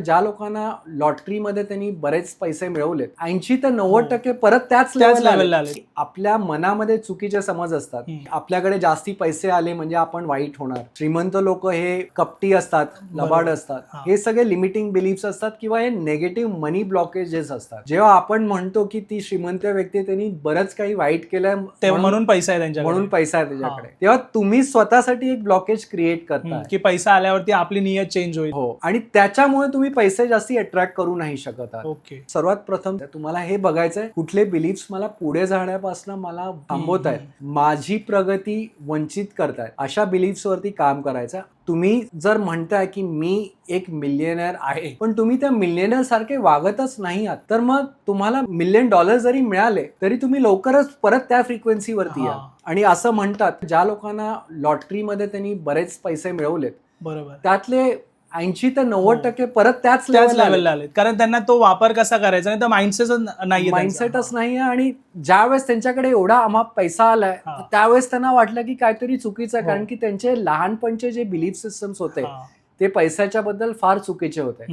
ज्या लोकांना लॉटरीमध्ये त्यांनी बरेच पैसे मिळवलेत 80 ते 90% परत त्याच लेवलला आले. आपल्या मनामध्ये चुकीचे समज असतात. आपल्याकडे जास्ती पैसे आले म्हणजे आपण वाईट होणार, श्रीमंत लोक हे कपटी असतात, लबाड असतात, हे सगळे लिमिटिंग बिलीफ्स असतात किंवा हे नेगेटिव्ह मनी ब्लॉकेजेस असतात. जेव्हा आपण म्हणतो की ती श्रीमंत व्यक्ती त्यांनी बरंच काही वाईट केलंय म्हणून पैसा आहे त्यांच्याकडे, म्हणून पैसा आहे त्याच्याकडे, तेव्हा तुम्ही स्वतःसाठी एक ब्लॉकेज क्रिएट करता की पैसा आल्यावरती आपली नियत चेंज होईल. हो, आणि त्याच्यामुळे तुम्ही पैसे जास्ती अट्रॅक्ट करू नाही शकत आहात. ओके. सर्वात प्रथम तुम्हाला हे बघायचंय कुठले बिलीफ्स मला पुढे जाण्यापासून मला थांबवत आहेत, माझी प्रगती वंचित करतायत, अशा बिलीफ्स वरती काम करायचं. तुम्ही जर म्हणताय की मी एक मिलियनर आहे पण तुम्ही त्या मिलियनर सारखे वागतच नाही आहात, तर मग तुम्हाला $1 मिलियन जरी मिळाले तरी तुम्ही लवकरच परत त्या फ्रिक्वेन्सीवरती या. आणि असं म्हणतात ज्या लोकांना लॉटरीमध्ये त्यांनी बरेच पैसे मिळवलेत, बरोबर, त्यातले 80 ते 90% परत त्याच लेवलला आले, कारण त्यांना तो वापर कसा करायचा नाही तर माइंडसेटच नाही. आणि ज्यावेळेस त्यांच्याकडे एवढा अमाप पैसा आलाय त्यावेळेस त्यांना वाटलं की काहीतरी चुकीचं आहे, कारण की त्यांचे लहानपणचे जे बिलीफ सिस्टम्स होते ते पैशाच्या बद्दल फार चुकीचे होते.